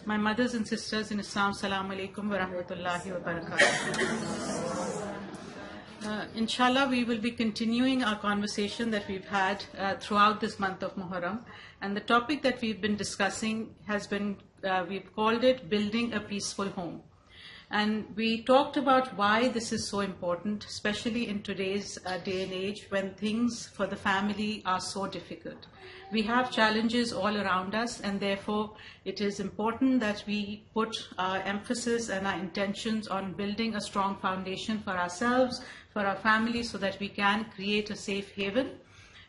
My mothers and sisters in Islam, Assalamu alaikum wa rahmatullahi wa barakatuh. Inshallah, we will be continuing our conversation that we've had throughout this month of Muharram. And the topic that we've been discussing has been, we've called it Building a Peaceful Home. And we talked about why this is so important, especially in today's day and age when things for the family are so difficult. We have challenges all around us, and therefore it is important that we put our emphasis and our intentions on building a strong foundation for ourselves, for our family, so that we can create a safe haven,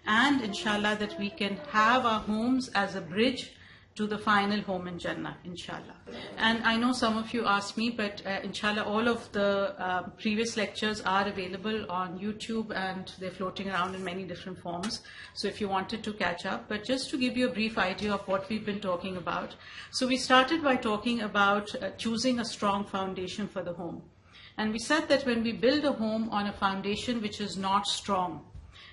and inshallah that we can have our homes as a bridge to the final home in Jannah, inshallah. And I know some of you asked me, but inshallah all of the previous lectures are available on YouTube and they're floating around in many different forms. So if you wanted to catch up, but just to give you a brief idea of what we've been talking about. So we started by talking about choosing a strong foundation for the home. And we said that when we build a home on a foundation which is not strong,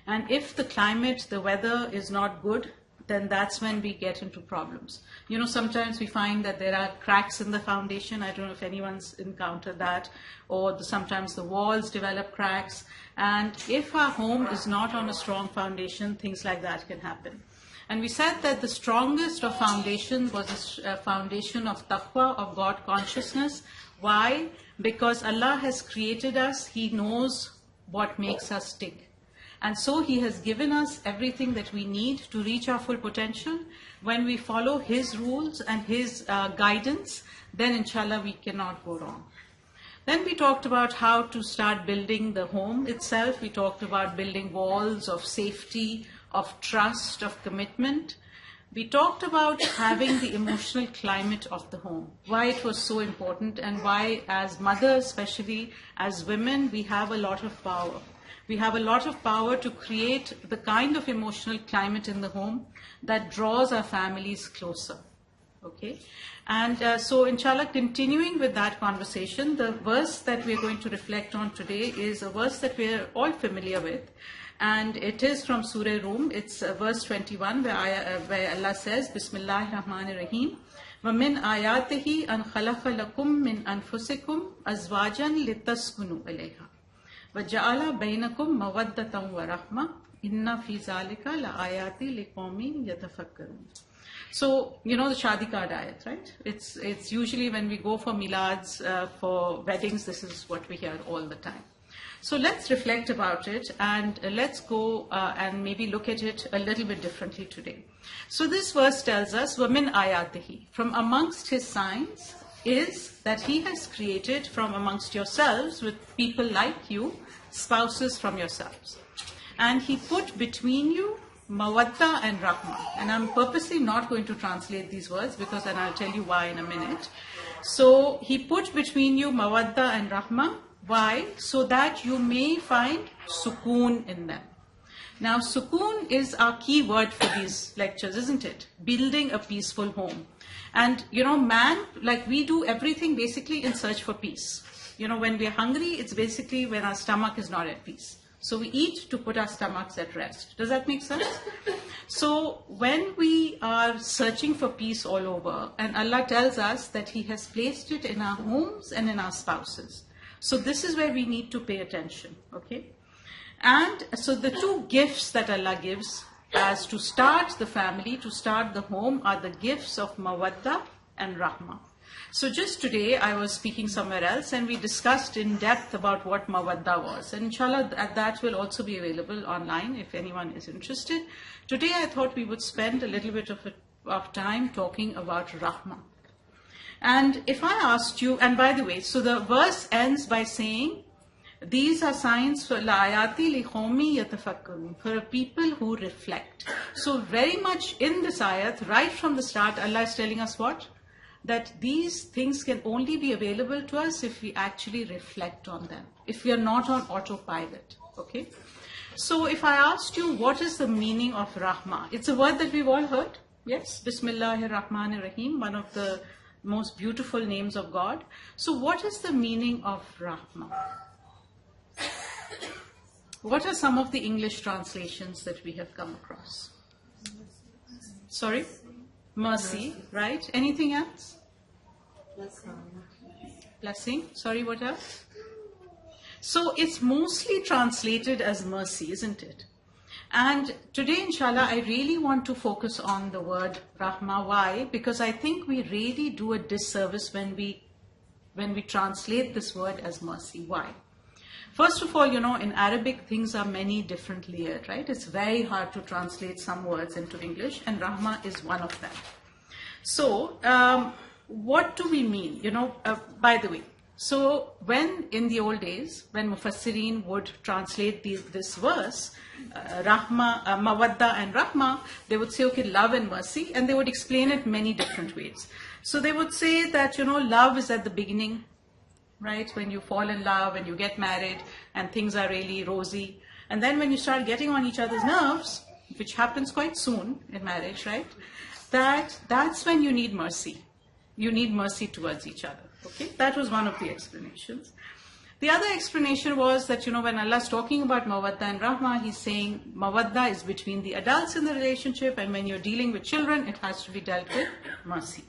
and if the climate, the weather is not good, then that's when we get into problems. You know, sometimes we find that there are cracks in the foundation. I don't know if anyone's encountered that, or sometimes the walls develop cracks. And if our home is not on a strong foundation, things like that can happen. And we said that the strongest of foundation was a foundation of taqwa, of God consciousness. Why? Because Allah has created us. He knows what makes us tick. And so He has given us everything that we need to reach our full potential. When we follow His rules and His guidance, then inshallah we cannot go wrong. Then we talked about how to start building the home itself. We talked about building walls of safety, of trust, of commitment. We talked about having the emotional climate of the home, why it was so important, and why as mothers, especially as women, we have a lot of power. We have a lot of power to create the kind of emotional climate in the home that draws our families closer. Okay? And so inshallah, continuing with that conversation, the verse that we're going to reflect on today is a verse that we're all familiar with. And it is from Surah Rum. It's verse 21 where Allah says, Bismillahir Rahmanir Rahim. وَمِنْ آيَاتِهِ أَنْ خَلَقَ لَكُم مِّنْ أَنفُسِكُمْ أَزْوَاجًا لِتَسْكُنُوا إِلَيْهَا وَجَعَلَ بَيْنَكُمْ مَوَدَّةً وَرَحْمَةً إِنَّ فِي ذَلِكَ لَآيَاتٍ لِقَوْمٍ يَتَفَكَّرُونَ. So, you know the Shadi card ayat, right? It's usually when we go for milads, for weddings, this is what we hear all the time. So let's reflect about it, and let's go and maybe look at it a little bit differently today. So this verse tells us, وَمِنْ آيَاتِهِ, from amongst His signs is that He has created from amongst yourselves, with people like you, spouses from yourselves. And He put between you mawadda and rahma. And I'm purposely not going to translate these words, because then I'll tell you why in a minute. So He put between you mawadda and rahma. Why? So that you may find sukoon in them. Now, sukoon is our key word for these lectures, isn't it? Building a peaceful home. And, you know, man, like we do everything basically in search for peace. You know, when we're hungry, it's basically when our stomach is not at peace. So we eat to put our stomachs at rest. Does that make sense? So when we are searching for peace all over, and Allah tells us that He has placed it in our homes and in our spouses. So this is where we need to pay attention, okay? And so the two gifts that Allah gives as to start the family, to start the home, are the gifts of mawadda and rahma. So just today I was speaking somewhere else and we discussed in depth about what mawadda was. And inshallah that will also be available online if anyone is interested. Today I thought we would spend a little bit of time talking about rahma. And if I asked you, and by the way, so the verse ends by saying, these are signs for la'ayati liqawmi yatafakkarun, for a people who reflect. So very much in this ayat, right from the start, Allah is telling us what? That these things can only be available to us if we actually reflect on them, if we are not on autopilot, okay? So if I asked you, what is the meaning of Rahma? It's a word that we've all heard, yes? Bismillahir Rahmanir Rahim, one of the most beautiful names of God. So what is the meaning of Rahma? What are some of the English translations that we have come across? Sorry? Mercy, right? Anything else? Blessing. Sorry, what else? So it's mostly translated as mercy, isn't it? And today, inshallah, I really want to focus on the word Rahma. Why? Because I think we really do a disservice when we translate this word as mercy. Why? First of all, in Arabic, things are many different layered, right? It's very hard to translate some words into English, and Rahma is one of them. So, what do we mean? By the way, so when in the old days, when Mufassirin would translate this verse, Rahma, Mawadda and Rahma, they would say, okay, love and mercy, and they would explain it many different ways. So they would say that, love is at the beginning, right? When you fall in love and you get married and things are really rosy. And then when you start getting on each other's nerves, which happens quite soon in marriage, right? That's when you need mercy. You need mercy towards each other. Okay, that was one of the explanations. The other explanation was that, when Allah is talking about Mawadda and Rahma, He's saying Mawadda is between the adults in the relationship, and when you're dealing with children, it has to be dealt with mercy.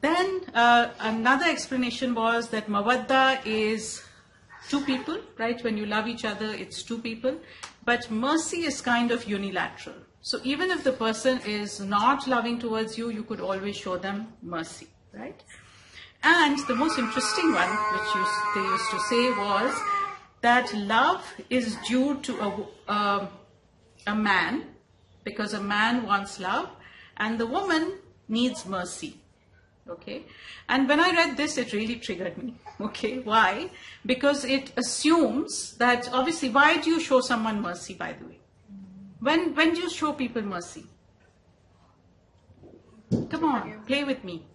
Then another explanation was that Mawadda is two people, right? When you love each other, it's two people. But mercy is kind of unilateral. So even if the person is not loving towards you, you could always show them mercy, right? And the most interesting one, which they used to say, was that love is due to a man, because a man wants love, and the woman needs mercy. Okay, and when I read this, it really triggered me. Okay, why? Because it assumes that, obviously, why do you show someone mercy, by the way? When do you show people mercy? Come on, play with me.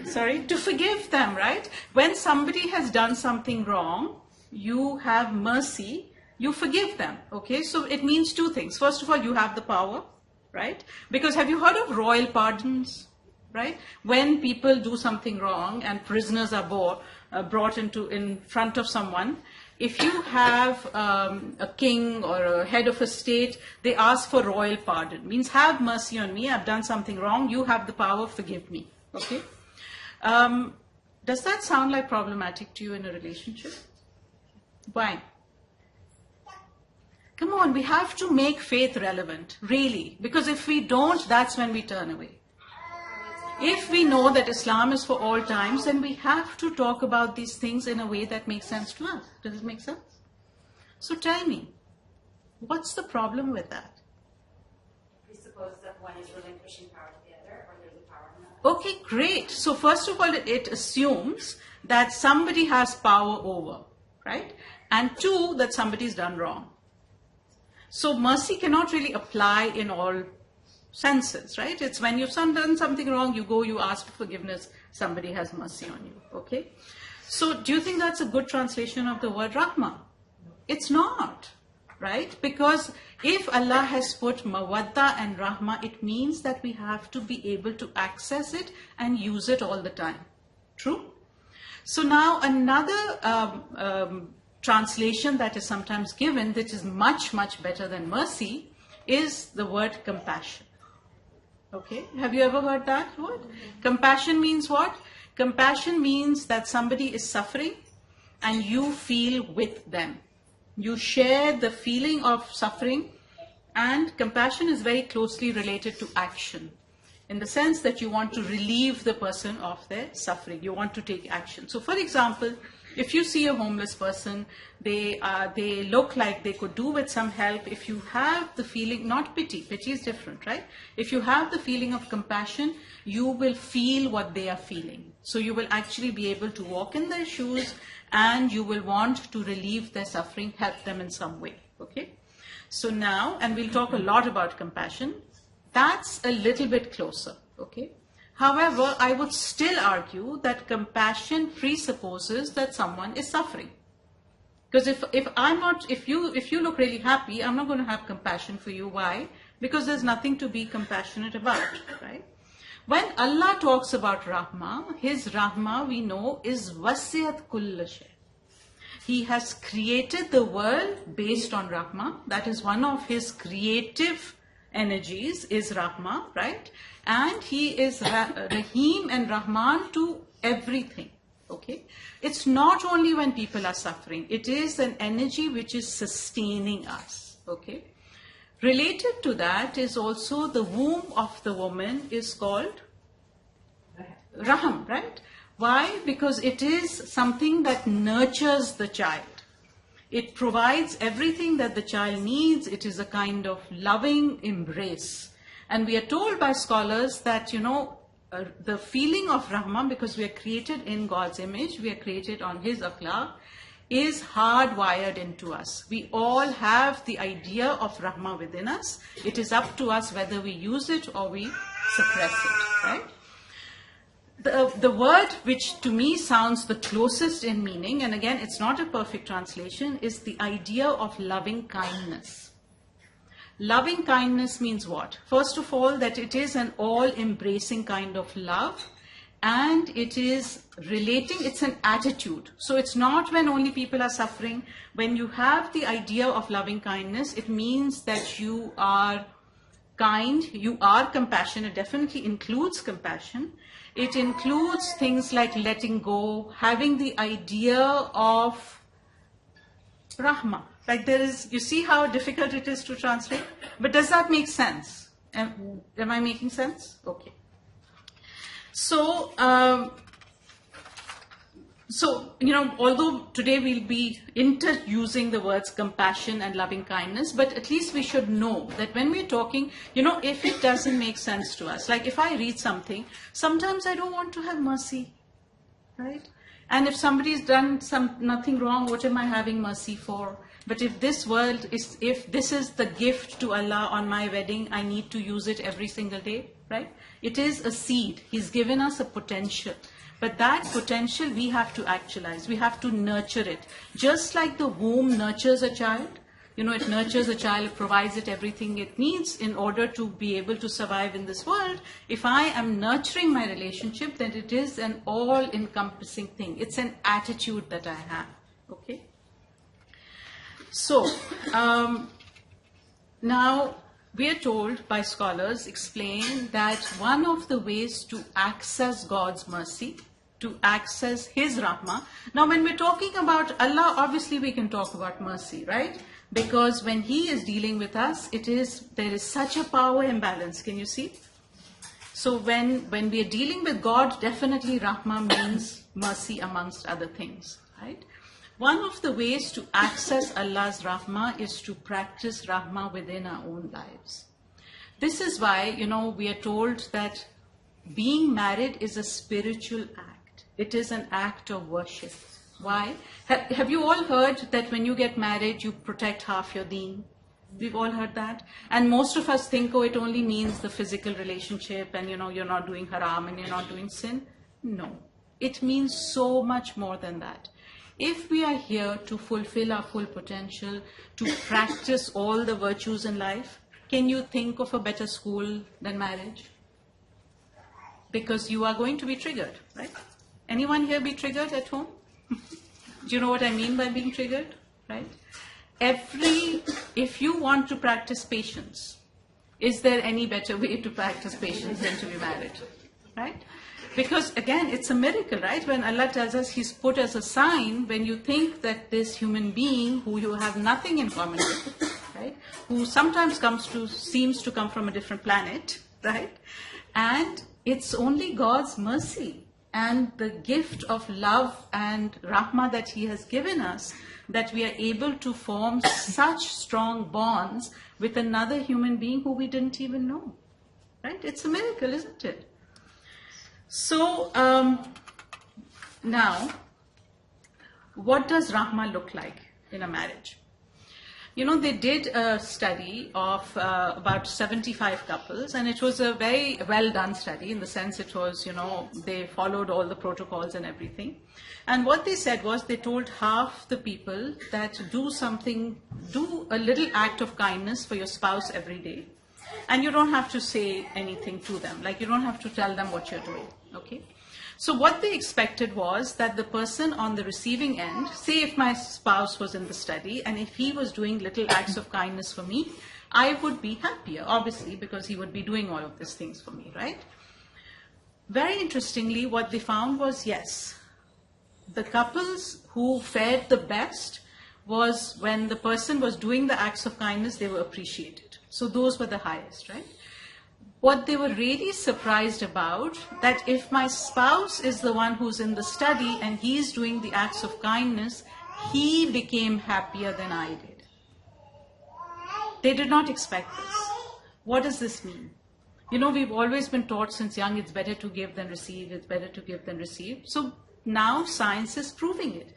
Sorry, to forgive them, right? When somebody has done something wrong, you have mercy, you forgive them. Okay, so it means two things. First of all, you have the power, right? Because have you heard of royal pardons? Right? When people do something wrong and prisoners are brought in front of someone, if you have a king or a head of a state, they ask for royal pardon. Means have mercy on me, I've done something wrong, you have the power, forgive me. Okay? Does that sound like problematic to you in a relationship? Why? Come on, we have to make faith relevant, really. Because if we don't, that's when we turn away. If we know that Islam is for all times, then we have to talk about these things in a way that makes sense to us. Does it make sense? So tell me, what's the problem with that? Presuppose that one is relinquishing power to the other, or there's a power in that. Okay, great. So first of all, it assumes that somebody has power over, right? And two, that somebody's done wrong. So mercy cannot really apply in all senses, right? It's when you've done something wrong, you go, you ask for forgiveness, somebody has mercy on you, okay? So do you think that's a good translation of the word Rahma? It's not, right? Because if Allah has put Mawadda and Rahma, it means that we have to be able to access it and use it all the time. True? So now another translation that is sometimes given, which is much, much better than mercy, is the word compassion. Okay, have you ever heard that word? Compassion means what? Compassion means that somebody is suffering and you feel with them. You share the feeling of suffering, and compassion is very closely related to action, in the sense that you want to relieve the person of their suffering. You want to take action. So for example, if you see a homeless person, they look like they could do with some help. If you have the feeling, not pity is different, right? If you have the feeling of compassion, you will feel what they are feeling. So you will actually be able to walk in their shoes, and you will want to relieve their suffering, help them in some way, okay? So now, and we'll talk a lot about compassion, that's a little bit closer, okay? However, I would still argue that compassion presupposes that someone is suffering. Because if you look really happy, I'm not going to have compassion for you. Why? Because there's nothing to be compassionate about, right? When Allah talks about Rahma, His Rahma, we know, is wasiyat kulla shay. He has created the world based on Rahma. That is one of His creative energies is Rahma, right? And he is Rahim and Rahman to everything, okay? It's not only when people are suffering, it is an energy which is sustaining us, okay? Related to that is also the womb of the woman is called Raham, right? Why? Because it is something that nurtures the child. It provides everything that the child needs. It is a kind of loving embrace. And we are told by scholars that, the feeling of Rahman, because we are created in God's image, we are created on His akhlaq, is hardwired into us. We all have the idea of Rahma within us. It is up to us whether we use it or we suppress it, right? The word which to me sounds the closest in meaning, and again it's not a perfect translation, is the idea of loving kindness. Loving kindness means what? First of all, that it is an all-embracing kind of love, and it is relating, it's an attitude. So it's not when only people are suffering. When you have the idea of loving kindness, it means that you are kind, you are compassionate. It definitely includes compassion. It includes things like letting go, having the idea of Rahma. Like there is, you see how difficult it is to translate? But does that make sense? Am I making sense? Okay. So, although today we'll be interusing the words compassion and loving kindness, but at least we should know that when we're talking, if it doesn't make sense to us, like if I read something, sometimes I don't want to have mercy, right? And if somebody's done nothing wrong, what am I having mercy for? But if this is the gift to Allah on my wedding, I need to use it every single day, right? It is a seed. He's given us a potential. But that potential we have to actualize. We have to nurture it. Just like the womb nurtures a child, it nurtures a child, it provides it everything it needs in order to be able to survive in this world. If I am nurturing my relationship, then it is an all-encompassing thing. It's an attitude that I have, okay? So, now we are told by scholars explain that one of the ways to access God's mercy, to access His Rahmah. Now when we're talking about Allah, obviously we can talk about mercy, right? Because when He is dealing with us, there is such a power imbalance. Can you see? So when we are dealing with God, definitely Rahmah means mercy amongst other things, right? One of the ways to access Allah's Rahmah is to practice Rahmah within our own lives. This is why, we are told that being married is a spiritual act. It is an act of worship. Why? Have you all heard that when you get married, you protect half your deen? We've all heard that. And most of us think, it only means the physical relationship and, you're not doing haram and you're not doing sin. No. It means so much more than that. If we are here to fulfill our full potential, to practice all the virtues in life, can you think of a better school than marriage? Because you are going to be triggered, right? Anyone here be triggered at home? Do you know what I mean by being triggered, right? If you want to practice patience, is there any better way to practice patience than to be married, right? Because again, it's a miracle, right? When Allah tells us He's put as a sign, when you think that this human being who you have nothing in common with, right? Who sometimes seems to come from a different planet, right? And it's only God's mercy and the gift of love and Rahmah that He has given us that we are able to form such strong bonds with another human being who we didn't even know, right? It's a miracle, isn't it? So, now, what does Rahmah look like in a marriage? They did a study of about 75 couples, and it was a very well done study in the sense it was, they followed all the protocols and everything. And what they said was they told half the people that do a little act of kindness for your spouse every day. And you don't have to say anything to them. Like you don't have to tell them what you're doing. Okay? So what they expected was that the person on the receiving end, say if my spouse was in the study and if he was doing little acts of kindness for me, I would be happier, obviously, because he would be doing all of these things for me, right? Very interestingly, what they found was, yes, the couples who fared the best was when the person was doing the acts of kindness, they were appreciated. So those were the highest, right? What they were really surprised about, that if my spouse is the one who's in the study and he's doing the acts of kindness, he became happier than I did. They did not expect this. What does this mean? You know, we've always been taught since young, it's better to give than receive, it's better to give than receive. So now science is proving it.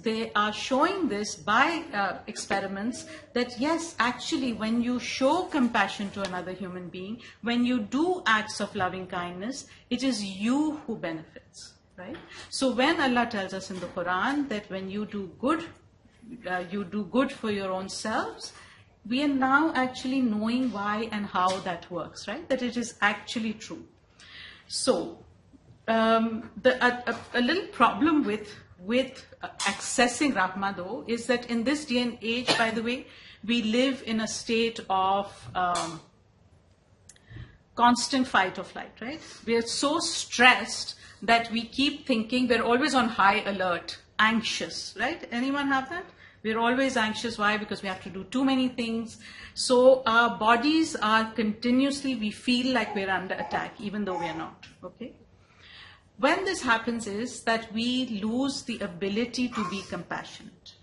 They are showing this by experiments that yes, actually when you show compassion to another human being, when you do acts of loving kindness, it is you who benefits, right? So when Allah tells us in the Quran that when you do good for your own selves, we are now actually knowing why and how that works, right? That it is actually true. So a little problem with accessing Rahma though is that in this day and age, by the way, we live in a state of constant fight or flight, right? We are so stressed that we keep thinking, we're always on high alert, anxious, right? Anyone have that? We're always anxious. Why? Because we have to do too many things. So our bodies are continuously, we feel like we're under attack, even though we are not, okay? When this happens is that we lose the ability to be compassionate.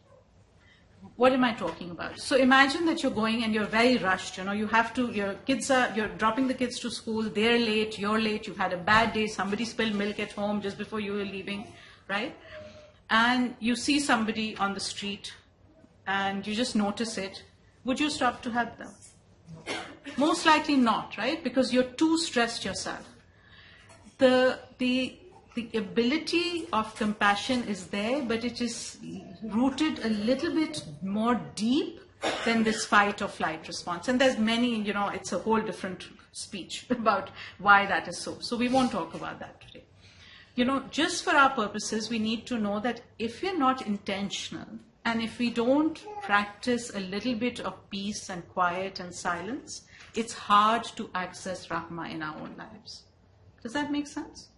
What am I talking about? So imagine that you're going and you're very rushed, you know, you're dropping the kids to school, they're late, you're late, you've had a bad day, somebody spilled milk at home just before you were leaving, right? And you see somebody on the street and you just notice it. Would you stop to help them? Most likely not, right? Because you're too stressed yourself. The ability of compassion is there, but it is rooted a little bit more deep than this fight or flight response. And there's many, you know, it's a whole different speech about why that is so. So we won't talk about that today. You know, just for our purposes, we need to know that if we're not intentional and if we don't practice a little bit of peace and quiet and silence, it's hard to access Rahma in our own lives. Does that make sense?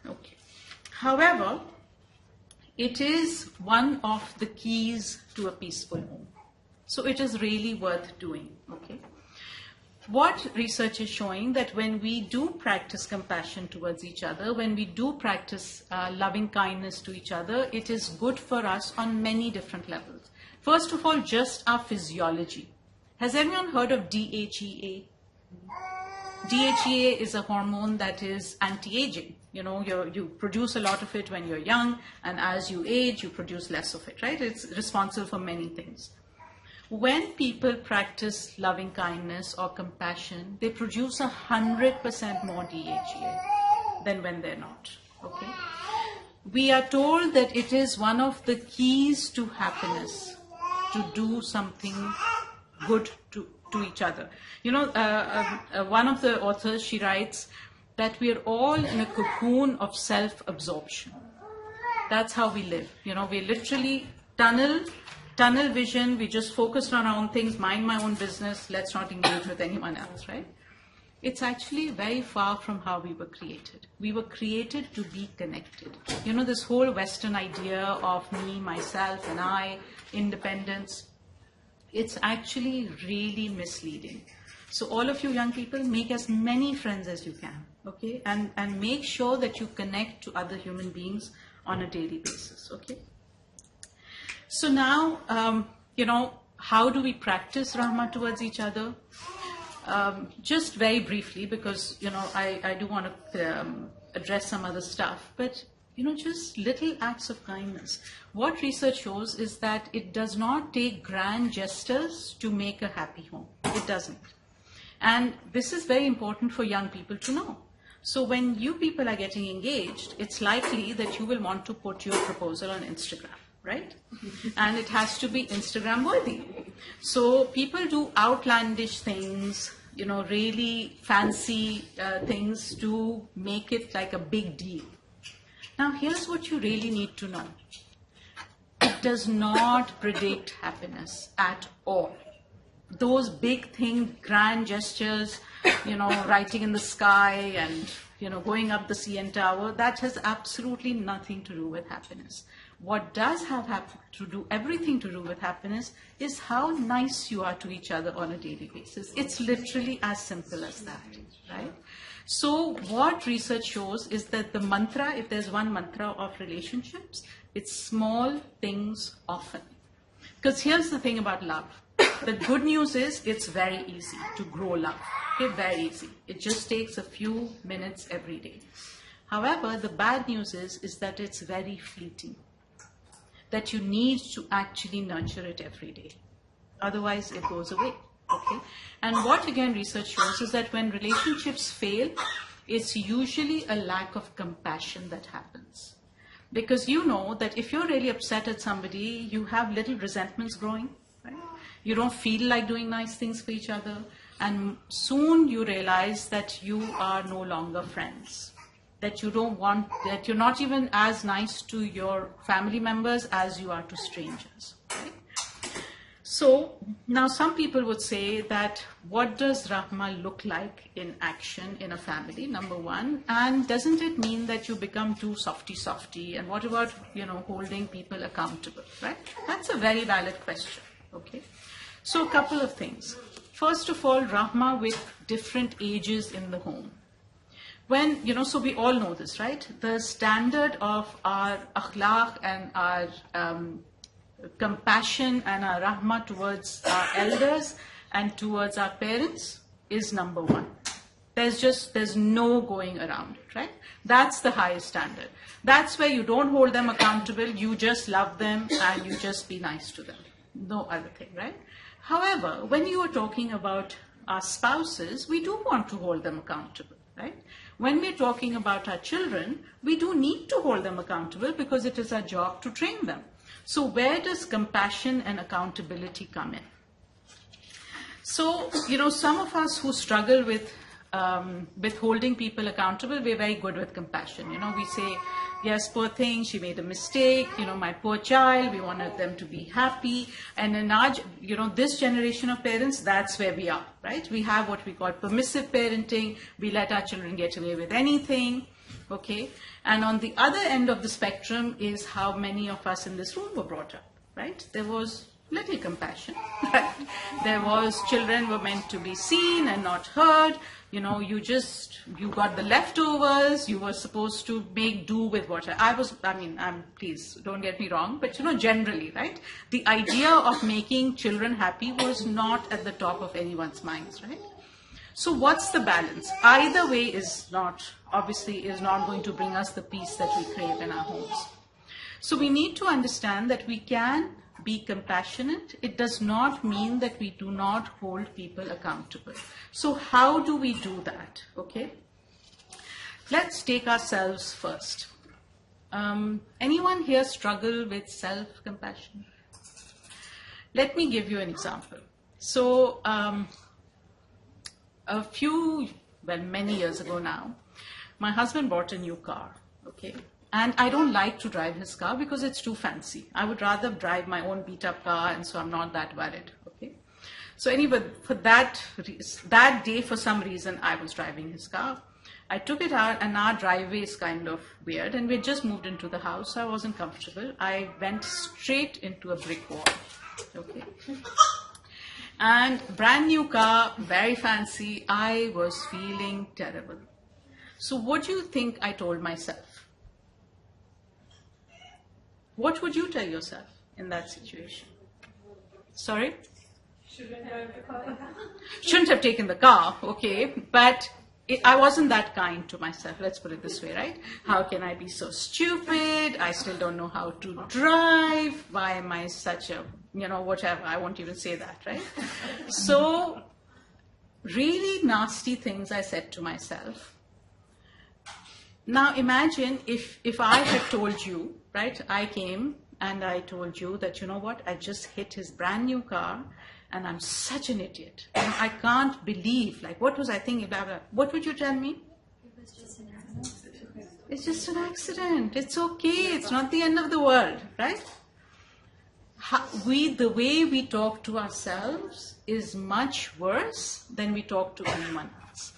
Okay. However, it is one of the keys to a peaceful home. So it is really worth doing, okay? What research is showing that when we do practice compassion towards each other, when we do practice loving kindness to each other, it is good for us on many different levels. First of all, just our physiology. Has anyone heard of DHEA? DHEA is a hormone that is anti-aging. You know, you produce a lot of it when you're young, and as you age, you produce less of it, right? It's responsible for many things. When people practice loving kindness or compassion, they produce 100% more DHEA than when they're not, okay? We are told that it is one of the keys to happiness to do something good to each other. You know, one of the authors, she writes that we are all in a cocoon of self-absorption. That's how we live. You know, we literally tunnel vision, we just focused on our own things, mind my own business, let's not engage with anyone else, right? It's actually very far from how we were created. We were created to be connected. You know, this whole Western idea of me, myself, and I, independence, it's actually really misleading. So all of you young people, make as many friends as you can, okay? And make sure that you connect to other human beings on a daily basis, okay? So now, you know, how do we practice Rahma towards each other? Just very briefly, because, you know, I do want to address some other stuff, but, you know, just little acts of kindness. What research shows is that it does not take grand gestures to make a happy home. It doesn't. And this is very important for young people to know. So when you people are getting engaged, it's likely that you will want to put your proposal on Instagram, right? And it has to be Instagram worthy. So people do outlandish things, you know, really fancy things to make it like a big deal. Now here's what you really need to know. It does not predict happiness at all. those big thing, grand gestures, writing in the sky and, going up the CN Tower, that has absolutely nothing to do with happiness. What does have everything to do with happiness is how nice you are to each other on a daily basis. It's literally as simple as that, right? So what research shows is that the mantra, if there's one mantra of relationships, it's small things often. Because here's the thing about love. The good news is it's very easy to grow love. Okay, very easy. It just takes a few minutes every day. However, the bad news is that it's very fleeting. That you need to actually nurture it every day. Otherwise, it goes away. Okay? And what again research shows is that when relationships fail, it's usually a lack of compassion that happens. Because you know that if you're really upset at somebody, you have little resentments growing, right? You don't feel like doing nice things for each other. And soon you realize that you are no longer friends. That that you're not even as nice to your family members as you are to strangers, right? So now some people would say that what does Rahma look like in action in a family, number one, and doesn't it mean that you become too softy, and what about, holding people accountable, right? That's a very valid question, okay? So a couple of things. First of all, Rahma with different ages in the home. When, so we all know this, right? The standard of our akhlaq and our compassion and our rahmah towards our elders and towards our parents is number one. There's no going around it, right? That's the highest standard. That's where you don't hold them accountable, you just love them and you just be nice to them. No other thing, right? However, when you are talking about our spouses, we do want to hold them accountable, right? When we're talking about our children, we do need to hold them accountable because it is our job to train them. So where does compassion and accountability come in? So, some of us who struggle with holding people accountable, we're very good with compassion. We say, yes, poor thing, she made a mistake, my poor child, we wanted them to be happy. And in our, this generation of parents, that's where we are, right? We have what we call permissive parenting. We let our children get away with anything, okay? And on the other end of the spectrum is how many of us in this room were brought up, right? There was little compassion, right? There was children were meant to be seen and not heard. You got the leftovers, you were supposed to make do with what please don't get me wrong, but generally, right? The idea of making children happy was not at the top of anyone's minds, right? So what's the balance? Either way is not going to bring us the peace that we crave in our homes. So we need to understand that we can be compassionate. It does not mean that we do not hold people accountable. So how do we do that? Okay. Let's take ourselves first. Anyone here struggle with self-compassion? Let me give you an example. So many years ago now, my husband bought a new car, okay? And I don't like to drive his car because it's too fancy. I would rather drive my own beat-up car, and so I'm not that worried, okay? So anyway, for that day, for some reason, I was driving his car. I took it out, and our driveway is kind of weird, and we just moved into the house, so I wasn't comfortable. I went straight into a brick wall, okay? And brand new car, very fancy, I was feeling terrible. So what do you think I told myself? What would you tell yourself in that situation? Sorry? Shouldn't have taken the car, okay, but I wasn't that kind to myself, let's put it this way, right? How can I be so stupid? I still don't know how to drive. Why am I such a, whatever, I won't even say that, right? So, really nasty things I said to myself. Now imagine if I had told you, right, I came and I told you that, you know what, I just hit his brand new car and I'm such an idiot. And I can't believe, what was I thinking, blah, blah. What would you tell me? It was just an accident. It's just an accident. It's okay. It's not the end of the world, right? the way we talk to ourselves is much worse than we talk to anyone else.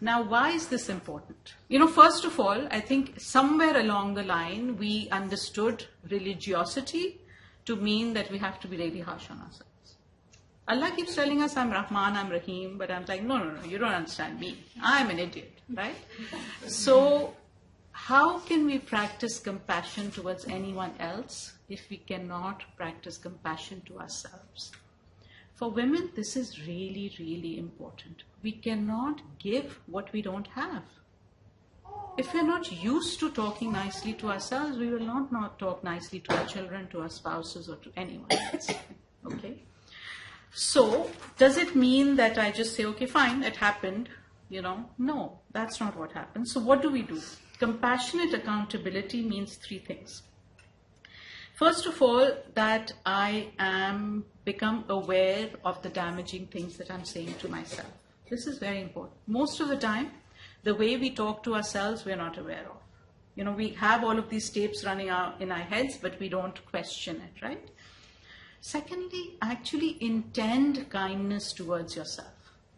Now, why is this important? First of all, I think somewhere along the line, we understood religiosity to mean that we have to be really harsh on ourselves. Allah keeps telling us, I'm Rahman, I'm Rahim, but I'm like, no, you don't understand me. I'm an idiot, right? So, how can we practice compassion towards anyone else if we cannot practice compassion to ourselves? For women, this is really, really important. We cannot give what we don't have. If we're not used to talking nicely to ourselves, we will not talk nicely to our children, to our spouses, or to anyone else. Okay? So, does it mean that I just say, okay, fine, it happened? No, that's not what happens. So what do? Compassionate accountability means three things. First of all, that I am become aware of the damaging things that I'm saying to myself. This is very important. Most of the time, the way we talk to ourselves, we're not aware of. We have all of these tapes running out in our heads, but we don't question it, right? Secondly, actually intend kindness towards yourself.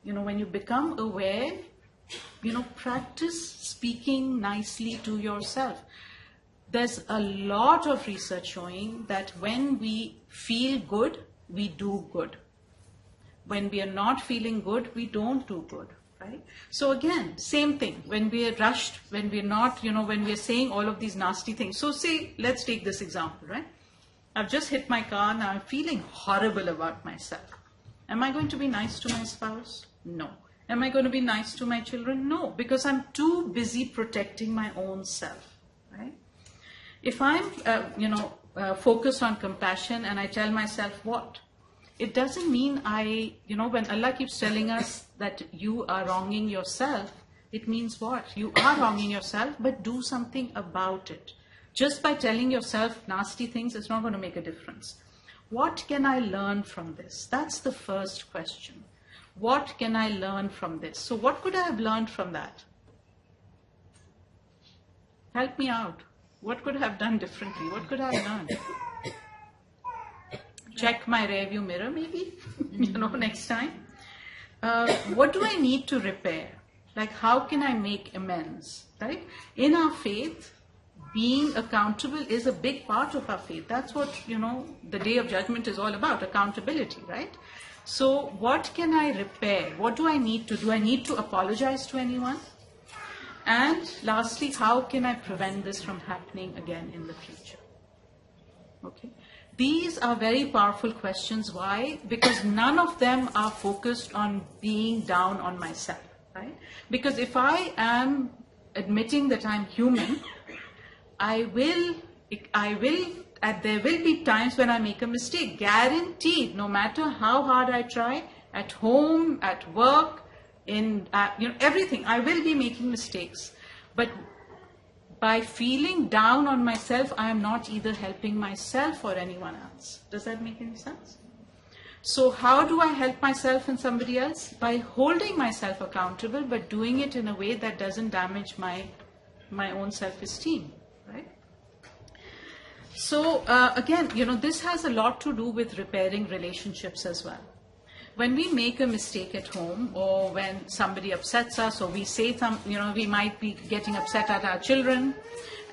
When you become aware, practice speaking nicely to yourself. There's a lot of research showing that when we feel good, we do good. When we are not feeling good, we don't do good, right? So again, same thing. When we are rushed, when we're not, when we're saying all of these nasty things. So say, let's take this example, right? I've just hit my car, now I'm feeling horrible about myself. Am I going to be nice to my spouse? No. Am I going to be nice to my children? No, because I'm too busy protecting my own self, right? If I'm, focused on compassion and I tell myself what? It doesn't mean when Allah keeps telling us that you are wronging yourself, it means what? You are wronging yourself, but do something about it. Just by telling yourself nasty things, it's not going to make a difference. What can I learn from this? That's the first question. What can I learn from this? So what could I have learned from that? Help me out. What could I have done differently? What could I have learned? Check my rearview mirror maybe, next time. What do I need to repair? Like, how can I make amends, right? In our faith, being accountable is a big part of our faith. That's what, the Day of Judgment is all about, accountability, right? So what can I repair? What do I need to do? I need to apologize to anyone? And lastly, how can I prevent this from happening again in the future? Okay. These are very powerful questions. Why? Because none of them are focused on being down on myself, right? Because if I am admitting that I'm human, there will be times when I make a mistake, guaranteed, no matter how hard I try, at home, at work, in everything, I will be making mistakes. But by feeling down on myself, I am not either helping myself or anyone else. Does that make any sense? So how do I help myself and somebody else? By holding myself accountable, but doing it in a way that doesn't damage my own self-esteem, right? So again, this has a lot to do with repairing relationships as well. When we make a mistake at home, or when somebody upsets us, or we say we might be getting upset at our children,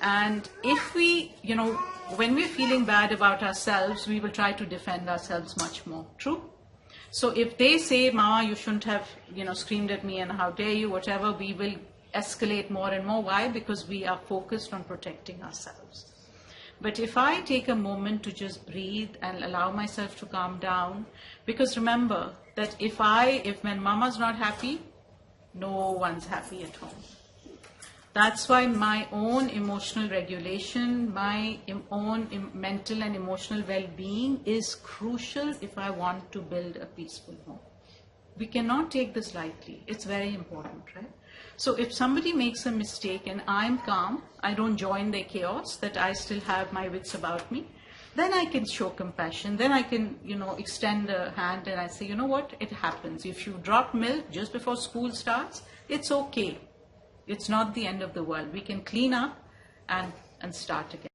and if we, when we're feeling bad about ourselves, we will try to defend ourselves much more. True? So if they say, Mama, you shouldn't have, screamed at me, and how dare you, whatever, we will escalate more and more. Why? Because we are focused on protecting ourselves. But if I take a moment to just breathe and allow myself to calm down, because remember that if when Mama's not happy, no one's happy at home. That's why my own emotional regulation, my own mental and emotional well-being is crucial if I want to build a peaceful home. We cannot take this lightly. It's very important, right? So if somebody makes a mistake and I'm calm, I don't join their chaos, that I still have my wits about me, then I can show compassion. Then I can, extend a hand and I say, you know what, it happens. If you drop milk just before school starts, it's okay. It's not the end of the world. We can clean up and start again.